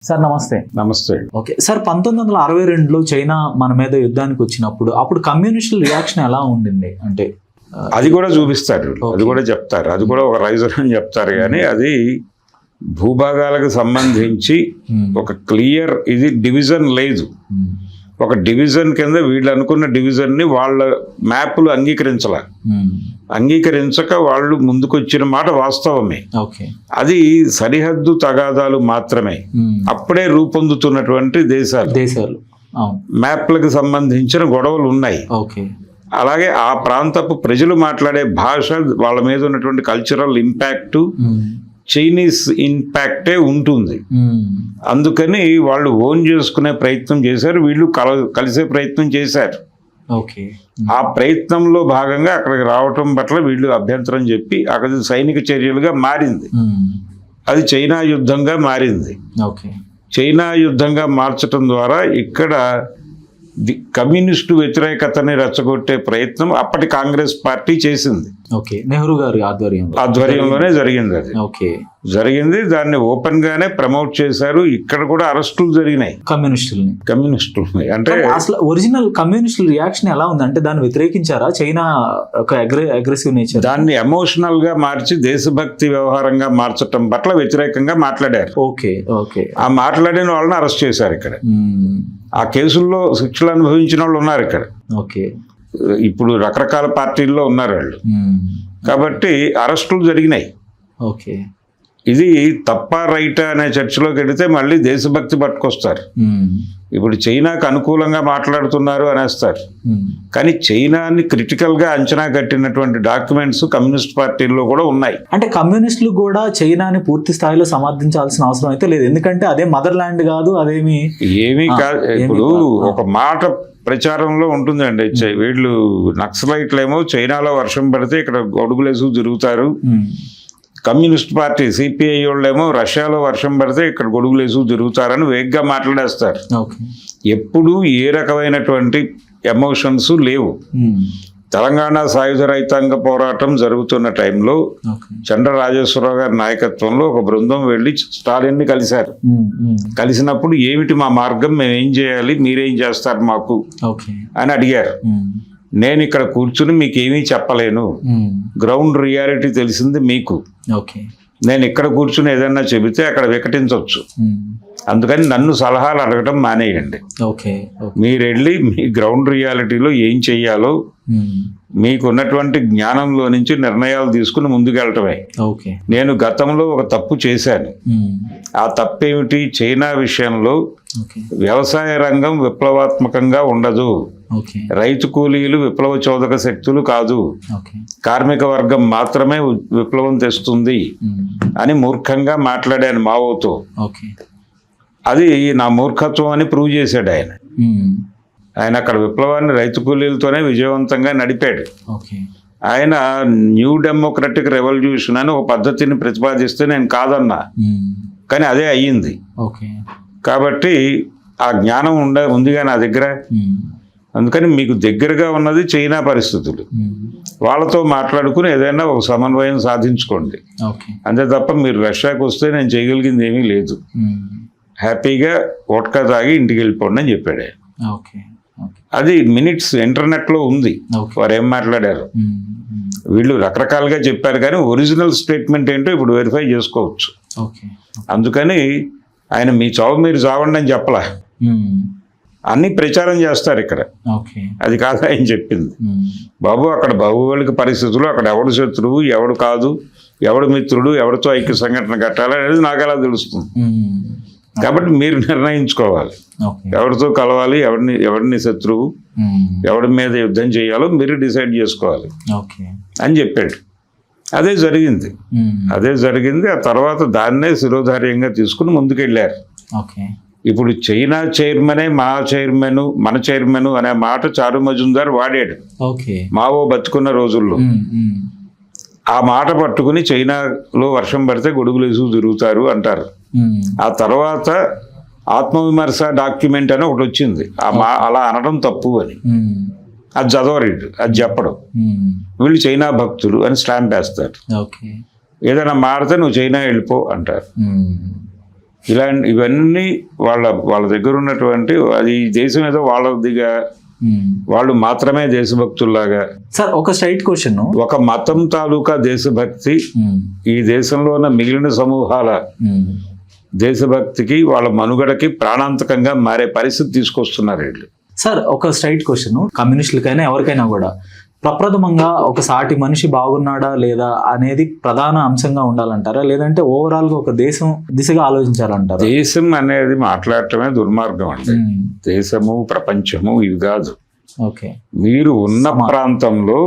Sir నమస్తే. నమస్తే. Okay sir, 1962లో China మన మీద యుద్ధానికి వచ్చినప్పుడు అప్పుడు కమ్యూనిస్టుల రియాక్షన్ ఎలా ఉండింది అంటే? అది కూడా చూపిస్తారు, అది కూడా చెప్తారు, అది కూడా ఒక రైజర్ అని చెప్తారు. కానీ అది భూభాగాలకు సంబంధించి ఒక క్లియర్ ఇది డివిజన్ లేదు. ఒక డివిజన్ కింద వీళ్ళు అనుకున్న డివిజన్ని వాళ్ళ మ్యాప్లు అంగీకరించక వాళ్ళు ముందుకొచ్చిన మాట వాస్తవమే. అది సరిహద్దు తగాదాలు మాత్రమే. అప్పుడే రూపొందుతున్నటువంటి దేశాలు మ్యాప్లకు సంబంధించిన గొడవలు ఉన్నాయి. అలాగే ఆ ప్రాంతపు ప్రజలు మాట్లాడే భాష, వాళ్ళ మీద ఉన్నటువంటి కల్చరల్ ఇంపాక్ట్ చైనీస్ ఇంపాక్టే ఉంటుంది. అందుకని వాళ్ళు ఓన్ చేసుకునే ప్రయత్నం చేశారు, వీళ్ళు కలిసే ప్రయత్నం చేశారు. ఆ ప్రయత్నంలో భాగంగా అక్కడికి రావటం పట్ల వీళ్ళు అభ్యంతరం చెప్పి అక్కడ సైనిక చర్యలుగా మారింది. అది చైనా యుద్ధంగా మారింది. చైనా యుద్ధంగా మార్చడం ద్వారా ఇక్కడ కమ్యూనిస్టు వ్యతిరేకతని రెచ్చగొట్టే ప్రయత్నం అప్పటి కాంగ్రెస్ పార్టీ చేసింది. నెహ్రూ గారి ఆధ్వర్యంలోనే జరిగింది. అది జరిగింది, దాన్ని ఓపెన్ గానే ప్రమోట్ చేశారు. ఇక్కడ కూడా అరెస్టులు జరిగినాయి కమ్యూనిస్టులని. అంటే అసలు ఒరిజినల్ కమ్యూనిస్టుల రియాక్షన్ ఎలా ఉంది అంటే దాన్ని వ్యతిరేకించారా? చైనా ఒక అగ్రెసివ్ నేచర్, దాన్ని ఎమోషనల్ గా మార్చి దేశభక్తి వ్యవహారంగా మార్చడం పట్ల వ్యతిరేకంగా మాట్లాడారు. ఆ మాట్లాడిన వాళ్ళని అరెస్ట్ చేశారు. ఇక్కడ ఆ కేసుల్లో శిక్షలు అనుభవించిన వాళ్ళు ఉన్నారు ఇక్కడ. ఇప్పుడు రకరకాల పార్టీల్లో ఉన్నారు వాళ్ళు. కాబట్టి అరెస్టులు జరిగినాయి. ఇది తప్ప రైటా అనే చర్చలోకి వెళితే మళ్ళీ దేశభక్తి పట్టుకొస్తారు. ఇప్పుడు చైనాకు అనుకూలంగా మాట్లాడుతున్నారు అనేస్తారు. కానీ చైనాని క్రిటికల్ గా అంచనా కట్టినటువంటి డాక్యుమెంట్స్ కమ్యూనిస్ట్ పార్టీల్లో కూడా ఉన్నాయి. అంటే కమ్యూనిస్టులు కూడా చైనాని పూర్తి స్థాయిలో సమర్థించాల్సిన అవసరం అయితే లేదు, ఎందుకంటే అదే మదర్ ల్యాండ్ కాదు, అదేమి ఏమీ కాదు. ఇప్పుడు ఒక మాట ప్రచారంలో ఉంటుందండి, వీళ్ళు నక్సలైట్లేమో చైనాలో వర్షం పడితే ఇక్కడ గొడుగులేసు తిరుగుతారు, కమ్యూనిస్ట్ పార్టీ సిపిఐ వాళ్ళేమో రష్యాలో వర్షం పడితే ఇక్కడ గొడుగులేసు తిరుగుతారని వేగ్గా మాట్లాడేస్తారు. ఎప్పుడూ ఏ రకమైనటువంటి ఎమోషన్స్ లేవు. తెలంగాణ సాయుధ రైతాంగ పోరాటం జరుగుతున్న టైంలో చండ్ర రాజేశ్వరరావు గారి నాయకత్వంలో ఒక బృందం వెళ్ళి స్టాలిన్ని కలిశారు. కలిసినప్పుడు ఏమిటి మా మార్గం, మేము ఏం చేయాలి, మీరేం చేస్తారు మాకు అని అడిగారు. నేను ఇక్కడ కూర్చుని మీకు ఏమీ చెప్పలేను, గ్రౌండ్ రియాలిటీ తెలిసింది మీకు. నేను ఇక్కడ కూర్చుని ఏదన్నా చెబితే అక్కడ వికటించవచ్చు, అందుకని నన్ను సలహాలు అడగటం మానేయండి. మీరు వెళ్ళి మీ గ్రౌండ్ రియాలిటీలో ఏం చెయ్యాలో మీకున్నటువంటి జ్ఞానంలో నుంచి నిర్ణయాలు తీసుకుని ముందుకెళ్ళటమే. నేను గతంలో ఒక తప్పు చేశాను. ఆ తప్పేమిటి? చైనా విషయంలో వ్యవసాయ రంగం విప్లవాత్మకంగా ఉండదు, రైతు కూలీలు విప్లవ చోదక శక్తులు కాదు, కార్మిక వర్గం మాత్రమే విప్లవం తెస్తుంది అని మూర్ఖంగా మాట్లాడాను మావోతో. అది నా మూర్ఖత్వం అని ప్రూవ్ చేశాడు ఆయన. ఆయన అక్కడ విప్లవాన్ని రైతు కూలీలతోనే విజయవంతంగా నడిపాడు. ఆయన న్యూ డెమోక్రటిక్ రెవల్యూషన్ అని ఒక పద్ధతిని ప్రతిపాదిస్తే నేను కాదన్నా, కానీ అదే అయ్యింది. కాబట్టి ఆ జ్ఞానం ఉందిగా నా దగ్గర. అందుకని మీకు దగ్గరగా ఉన్నది చైనా పరిస్థితులు, వాళ్ళతో మాట్లాడుకుని ఏదైనా ఒక సమన్వయం సాధించుకోండి. అంతే తప్ప మీరు రష్యాకి వస్తే నేను చేయగలిగింది ఏమీ లేదు, హ్యాపీగా వోడ్కా తాగి ఇంటికి వెళ్ళిపోండి అని చెప్పాడు. అది మినిట్స్ ఇంటర్నెట్లో ఉంది, వారు ఏం మాట్లాడారు. వీళ్ళు రకరకాలుగా చెప్పారు, కానీ ఒరిజినల్ స్టేట్మెంట్ ఏంటో ఇప్పుడు వెరిఫై చేసుకోవచ్చు. అందుకని ఆయన మీ చావు మీరు చావండి అని చెప్పలా, అన్ని ప్రచారం చేస్తారు ఇక్కడ. అది కాదు ఆయన చెప్పింది. బాబు అక్కడ భౌగోళిక పరిస్థితులు, అక్కడ ఎవడు శత్రువు ఎవడు కాదు, ఎవడు మిత్రుడు, ఎవరితో ఐక్య సంఘటన కట్టాలి అనేది నాకు ఎలా తెలుస్తుంది. కాబట్టి మీరు నిర్ణయించుకోవాలి, ఎవరితో కలవాలి, ఎవరిని శత్రువు, ఎవరి మీద యుద్ధం చేయాలో మీరు డిసైడ్ చేసుకోవాలి అని చెప్పాడు. అదే జరిగింది. ఆ తర్వాత దాన్నే శిరోధార్యంగా తీసుకుని ముందుకెళ్ళారు. ఇప్పుడు చైనా చైర్మనే మన చైర్మన్ అనే మాట చారు మజుందార్ వాడాడు మావో బతుకున్న రోజుల్లో. ఆ మాట పట్టుకుని చైనాలో వర్షం పడితే గొడుగులేసు తిరుగుతారు అంటారు. ఆ తర్వాత ఆత్మవిమర్శ డాక్యుమెంట్ అని ఒకటి వచ్చింది, అలా అనడం తప్పు అని. అది చదవరు, అది చెప్పడం. వీళ్ళు చైనా భక్తులు అని స్టాంప్ వేస్తారు. ఏదైనా మారితే నువ్వు చైనా వెళ్ళిపో అంటారు. ఇవన్నీ వాళ్ళ దగ్గర ఉన్నటువంటి అది దేశం ఏదో వాళ్ళదిగా వాళ్ళు మాత్రమే దేశభక్తుల్లాగా. సార్ ఒక స్ట్రైట్ క్వశ్చన్, ఒక మతం తాలూకా దేశభక్తి ఈ దేశంలో ఉన్న మిగిలిన సమూహాల దేశభక్తికి వాళ్ళ మనుగడకి ప్రాణాంతకంగా మారే పరిస్థితి తీసుకొస్తున్నారు వీళ్ళు. సార్ ఒక స్ట్రైట్ క్వశ్చన్, కమ్యూనిస్టులకైనా ఎవరికైనా కూడా ప్రప్రథమంగా ఒక సాటి మనిషి బాగున్నాడా లేదా అనేది ప్రధాన అంశంగా ఉండాలంటారా, లేదంటే ఓవరాల్ గా ఒక దేశం దిశగా ఆలోచించాలంటారా? దేశం అనేది మాట్లాడటమే దుర్మార్గం అండి. దేశము ప్రపంచము ఇవి కాదు. ఓకే, మీరు ఉన్న ప్రాంతంలో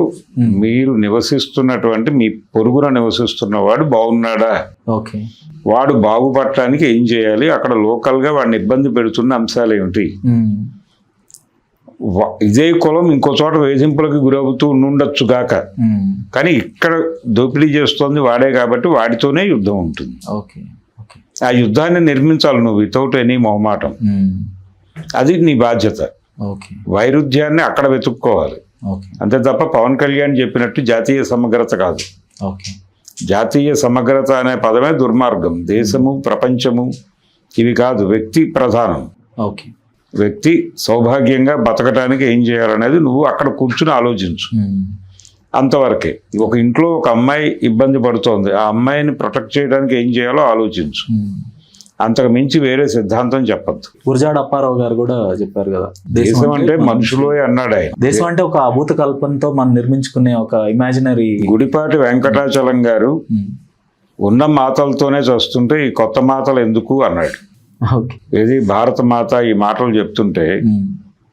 మీరు నివసిస్తున్నటువంటి మీ పొరుగున నివసిస్తున్నవాడు బాగున్నాడా, ఓకే, వాడు బాగుపడటానికి ఏం చేయాలి, అక్కడ లోకల్ గా వాడిని ఇబ్బంది పెడుతున్న అంశాలు ఏమిటి, ఇదే కులం ఇంకో చోట వేధింపులకు గురవుతూ ఉండొచ్చు గాక, కానీ ఇక్కడ దోపిడీ చేస్తోంది వాడే కాబట్టి వాడితోనే యుద్ధం ఉంటుంది. ఆ యుద్ధాన్ని నిర్మించాలి నువ్వు వితౌట్ ఎనీ మొహమాటం. అది నీ బాధ్యత. వైరుధ్యాన్ని అక్కడ వెతుక్కోవాలి అంతే తప్ప పవన్ కళ్యాణ్ చెప్పినట్టు జాతీయ సమగ్రత కాదు. జాతీయ సమగ్రత అనే పదమే దుర్మార్గం. దేశము ప్రపంచము ఇవి కాదు, వ్యక్తి ప్రధానం. వ్యక్తి సౌభాగ్యంగా బతకడానికి ఏం చేయాలనేది నువ్వు అక్కడ కూర్చుని ఆలోచించు. అంతవరకే. ఒక ఇంట్లో ఒక అమ్మాయి ఇబ్బంది పడుతోంది, ఆ అమ్మాయిని ప్రొటెక్ట్ చేయడానికి ఏం చేయాలో ఆలోచించు. అంతకు మించి వేరే సిద్ధాంతం చెప్పద్దు. గురజాడ అప్పారావు గారు కూడా చెప్పారు కదా, దేశం అంటే మనుషులో అన్నాడు ఆయన. దేశం అంటే ఒక అభూత కల్పనతో మనం నిర్మించుకునే ఒక ఇమాజినరీ. గుడిపాటి వెంకటాచలం గారు ఉన్న మాటలతోనే చూస్తుంటే ఈ కొత్త మాటలు ఎందుకు అన్నాడు. ఏది భారత మాత ఈ మాటలు చెప్తుంటే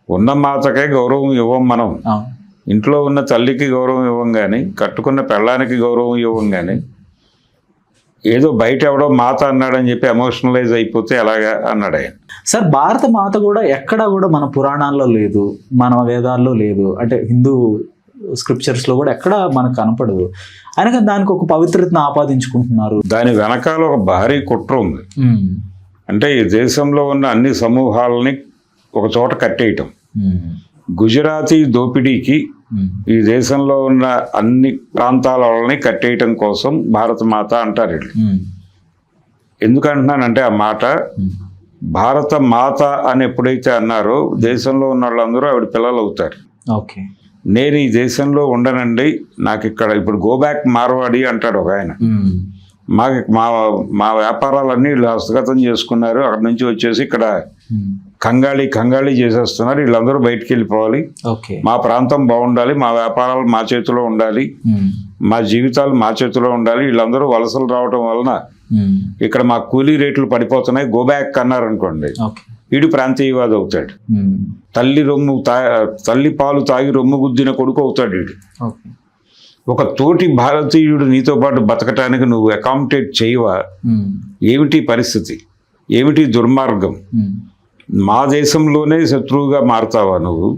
ఉన్న మాతకే గౌరవం ఇవ్వం మనం. ఇంట్లో ఉన్న తల్లికి గౌరవం ఇవ్వం కానీ, కట్టుకున్న పెళ్ళానికి గౌరవం ఇవ్వం కానీ, ఏదో బయట ఎవడో మాత అన్నాడని చెప్పి ఎమోషనలైజ్ అయిపోతే ఎలాగా అన్నాడు ఆయన. సార్ భారత మాత కూడా ఎక్కడా కూడా మన పురాణాల్లో లేదు, మన వేదాల్లో లేదు, అంటే హిందూ స్క్రిప్చర్స్ లో కూడా ఎక్కడా మనకు కనపడదు. అయినా దానికి ఒక పవిత్రతను ఆపాదించుకుంటున్నారు. దాని వెనకాల ఒక భారీ కుట్ర ఉంది. అంటే ఈ దేశంలో ఉన్న అన్ని సమూహాలని ఒక చోట కట్టేయటం. గుజరాతీ దోపిడీకి ఈ దేశంలో ఉన్న అన్ని ప్రాంతాల వాళ్ళని కట్టేయటం కోసం భారత మాత అంటారు వీళ్ళు. ఎందుకంటున్నానంటే ఆ మాట భారత మాత అని ఎప్పుడైతే అన్నారో దేశంలో ఉన్న వాళ్ళందరూ ఆవిడ పిల్లలు అవుతారు. నేను ఈ దేశంలో ఉండనండి, నాకు ఇక్కడ ఇప్పుడు గో బ్యాక్ మార్వాడి అంటాడు ఒక ఆయన. మా వ్యాపారాలన్నీ వీళ్ళు హస్తగతం చేసుకున్నారు, అక్కడ నుంచి వచ్చేసి ఇక్కడ కంగాళీ చేసేస్తున్నారు, వీళ్ళందరూ బయటికి వెళ్ళిపోవాలి, మా ప్రాంతం బాగుండాలి, మా వ్యాపారాలు మా చేతిలో ఉండాలి, మా జీవితాలు మా చేతిలో ఉండాలి, వీళ్ళందరూ వలసలు రావడం వలన ఇక్కడ మా కూలీ రేట్లు పడిపోతున్నాయి, గో బ్యాక్ అన్నారు అనుకోండి, వీడు ప్రాంతీయవాది అవుతాడు. తల్లి పాలు తాగి రొమ్ము గుద్దిన కొడుకు అవుతాడు వీడు. ఒక తోటి భారతీయుడు నీతో పాటు బతకటానికి నువ్వు అకామిడేట్ చేయవా? ఏమిటి పరిస్థితి, ఏమిటి దుర్మార్గం? మా దేశంలోనే శత్రువుగా మారుతావా నువ్వు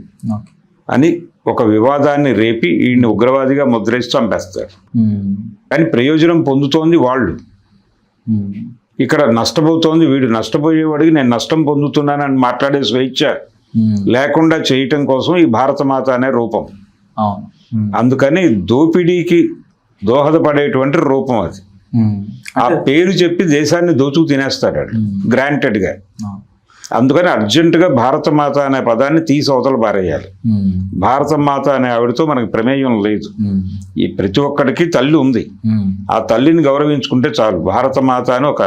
అని ఒక వివాదాన్ని రేపి వీడిని ఉగ్రవాదిగా ముద్రేసి చంపేస్తారు. కానీ ప్రయోజనం పొందుతోంది వాళ్ళు, ఇక్కడ నష్టపోతోంది వీడు. నష్టపోయేవాడికి నేను నష్టం పొందుతున్నానని మాట్లాడే స్వేచ్ఛ లేకుండా చేయటం కోసం ఈ భారత మాత అనే రూపం. అందుకని దోపిడీకి దోహదపడేటువంటి రూపం అది. ఆ పేరు చెప్పి దేశాన్ని దోచుకు తినేస్తాడు గ్రాంటెడ్ గా. అందుకని అర్జెంటుగా భారత మాత అనే పదాన్ని తీసి అవతల పారేయాలి. భారత మాత అనే ఆవిడతో మనకి ప్రమేయం లేదు. ఈ ప్రతి ఒక్కడికి తల్లి ఉంది, ఆ తల్లిని గౌరవించుకుంటే చాలు. భారత మాత అని ఒక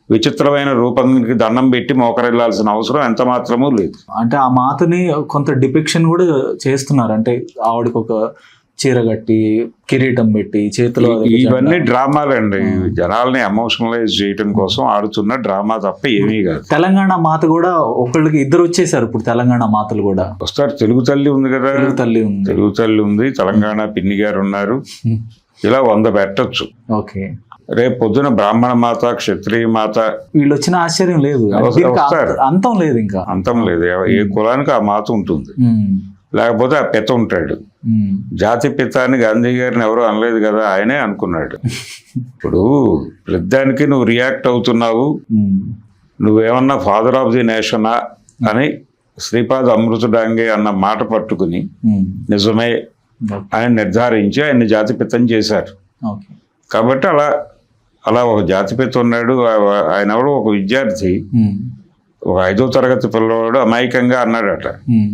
విచిత్రమైన రూపానికి దండం పెట్టి మోకరెళ్లాల్సిన అవసరం ఎంత మాత్రమూ లేదు. అంటే ఆ మాతని కొంత డిపిక్షన్ కూడా చేస్తున్నారు, అంటే ఆవిడకి ఒక చీర కట్టి కిరీటం పెట్టి చేతిలో. ఇవన్నీ డ్రామాలండి, జనాల్ని ఎమోషనలైజ్ చేయడం కోసం ఆడుతున్న డ్రామా తప్ప ఏమీ కాదు. తెలంగాణ మాత కూడా ఒకళ్ళకి ఇద్దరు వచ్చేసారు ఇప్పుడు. తెలంగాణ మాతలు కూడా వస్తారు. తెలుగు తల్లి ఉంది కదా, తెలుగు తల్లి ఉంది, తెలంగాణ పిన్ని గారు ఉన్నారు, ఇలా 100 పెట్టచ్చు. రేపు పొద్దున బ్రాహ్మణ మాత, క్షత్రియ మాత వీళ్ళు వచ్చిన ఆశ్చర్యం లేదు, అంతం లేదు, ఇంకా అంతం లేదు. ఏ కులానికి ఆ మాత ఉంటుంది, లేకపోతే ఆ పిత ఉంటాడు. జాతి పిత అని గాంధీ గారిని ఎవరు అనలేదు కదా, ఆయనే అనుకున్నాడు. ఇప్పుడు ప్రతిదానికి నువ్వు రియాక్ట్ అవుతున్నావు, నువ్వేమన్నా ఫాదర్ ఆఫ్ ది నేషనా అని శ్రీపాద అమృతుడాంగే అన్న మాట పట్టుకుని నిజమే అని నిర్ధారించి ఆయన్ని జాతిపితం చేశారు. కాబట్టి అలా అలా ఒక జాతిపిత ఉన్నాడు. ఆయన ఎవడో ఒక విద్యార్థి, ఉమ్, ఒక 5వ తరగతి పిల్లవాడు అమాయకంగా అన్నాడట, ఉమ్,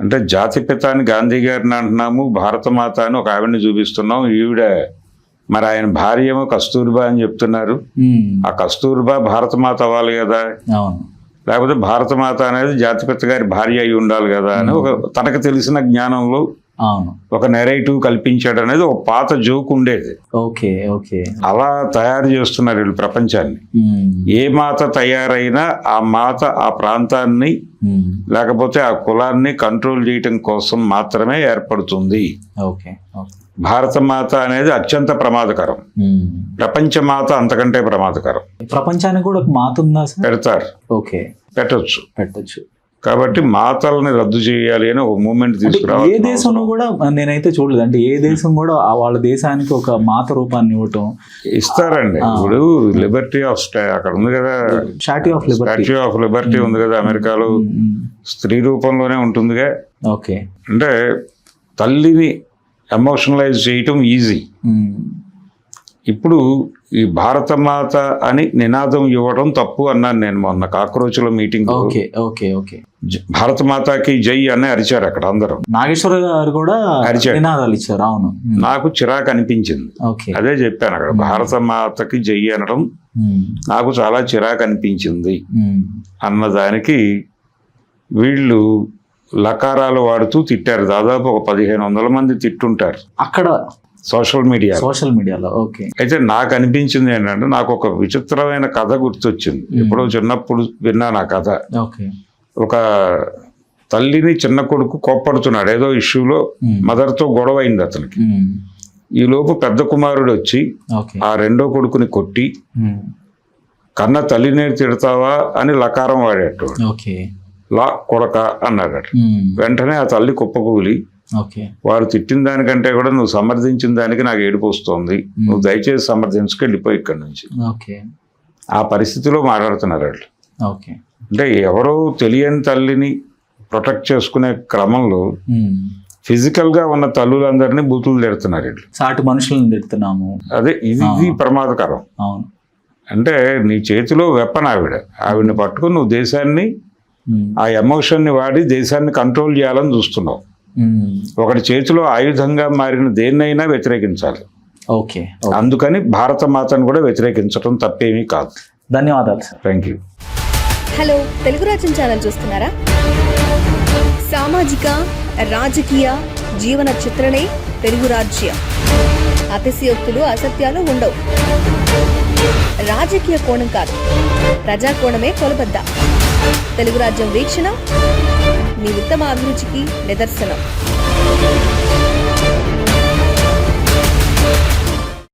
అంటే జాతిపిత అని గాంధీ గారిని అంటున్నాము, భారతమాత అని ఒక ఆవిడని చూపిస్తున్నాం, ఈవిడ మరి ఆయన భార్య ఏమో కస్తూర్బా అని చెప్తున్నారు. ఉమ్, ఆ కస్తూర్బా భారతమాత అవ్వాలి కదా, అవును. లేకపోతే భారతమాత అనేది జాతిపిత గారి భార్య అయి ఉండాలి కదా అని ఒక తనకు తెలిసిన జ్ఞానంలో అవును. ఒక నెరేటివ్ కల్పించాడు అనేది ఒక పాత జోక్ ఉండేది. Okay, okay. అలా తయారు చేస్తున్నారు వీళ్ళు ప్రపంచాన్ని. ఉమ్, ఏ మాత తయారైనా ఆ మాత ఆ ప్రాంతాన్ని ఉమ్, లేకపోతే ఆ కులాన్ని కంట్రోల్ చేయటం కోసం మాత్రమే ఏర్పడుతుంది. Okay, okay. భారత మాత అనేది అత్యంత ప్రమాదకరం, ఉమ్. ప్రపంచ మాత అంతకంటే ప్రమాదకరం. ప్రపంచానికి కూడా ఒక మాత ఉందా సార్? పెడతారు, ఓకే, పెట్టొచ్చు. పెట్టచ్చు. కాబట్టి మాతల్ని రద్దు చేయాలి అని ఒక మూమెంట్ ఏ తీసుకురావాలి. దేశంలో కూడా నేనైతే చూడలేదు. అంటే ఏ దేశం కూడా వాళ్ళ దేశానికి ఒక మాత రూపాన్ని ఇవ్వటం ఇస్తారండి. ఇప్పుడు లిబర్టీ ఆఫ్ అక్కడ ఉంది కదా, statue of Liberty. Statue of Liberty ఉంది కదా అమెరికాలో, స్త్రీ రూపంలోనే ఉంటుందిగా. ఓకే. అంటే తల్లిని ఎమోషనలైజ్ చేయటం ఈజీ. ఇప్పుడు ఈ భారతమాత అని నినాదం ఇవ్వడం తప్పు అన్నాను నేను మొన్న కాక్రోచ్ల మీటింగ్. Okay, okay, okay. భారతమాతకి జై అని అరిచారు అక్కడ అందరూ. నాగేశ్వర గారు కూడా అరిచారు, నినాదాలు ఇచ్చారు. అవును. నాకు చిరాకు అనిపించింది. ఓకే. అదే చెప్పాను అక్కడ, భారతమాతకి జై అనడం నాకు చాలా చిరాకు అనిపించింది అన్నదానికి వీళ్ళు లకారాలు వాడుతూ తిట్టారు. దాదాపు ఒక 1500 మంది తిట్టుంటారు అక్కడ సోషల్ మీడియాలో. ఓకే. అయితే నాకు అనిపించింది ఏంటంటే, నాకు ఒక విచిత్రమైన కథ గుర్తొచ్చింది. ఎప్పుడో చిన్నప్పుడు విన్నాను ఆ కథ. ఓకే. ఒక తల్లిని చిన్న కొడుకు కోప్పడుతున్నాడు ఏదో ఇష్యూలో, మదర్తో గొడవ అయింది అతనికి. ఈ లోపు పెద్ద కుమారుడు వచ్చి ఆ రెండో కొడుకుని కొట్టి, కన్న తల్లిని తిడతావా అని లకారం వాడేట. లా కొడక అన్నాడట. వెంటనే ఆ తల్లి కుప్పకూలి, వారు తిట్టిన దానికంటే కూడా నువ్వు సమర్థించిన దానికి నాకు ఏడుపు వస్తుంది, నువ్వు దయచేసి సమర్థించుకు వెళ్ళిపోయి ఇక్కడి నుంచి. ఆ పరిస్థితిలో మాట్లాడుతున్నారు వాళ్ళు. అంటే ఎవరో తెలియని తల్లిని ప్రొటెక్ట్ చేసుకునే క్రమంలో ఫిజికల్ గా ఉన్న తల్లులందరినీ బూతులు తిడుతున్నారు వీళ్ళు. సాటి మనుషులను తిడుతున్నాము. అదే ఇది ప్రమాదకరం. అవును. అంటే నీ చేతిలో వెపన్ ఆవిడని పట్టుకుని నువ్వు దేశాన్ని ఆ ఎమోషన్ ని వాడి దేశాన్ని కంట్రోల్ చేయాలని చూస్తున్నావు. ఒకటి చేతిలో ఆయుధంగా మారిన దేన్నైనా వ్యతిరేకించాలి. ఓకే. అందుకని భారత మాతను కూడా వ్యతిరేకించడం తప్పేమీ కాదు. ధన్యవాదాలు sir. Thank you. Hello, Telugu రాజ్యం ఛానల్ చూస్తున్నారా? సామాజిక రాజకీయ జీవన చిత్రణే తెలుగు రాజ్యం. అతిశయోక్తులు అసత్యాలు ఉండవు. రాజకీయ కోణం కాదు, ప్రజా కోణమే కొలబద్ద. తెలుగు రాజ్యం వీక్షణ మీ ఉత్తమ అభిరుచికి నిదర్శనం.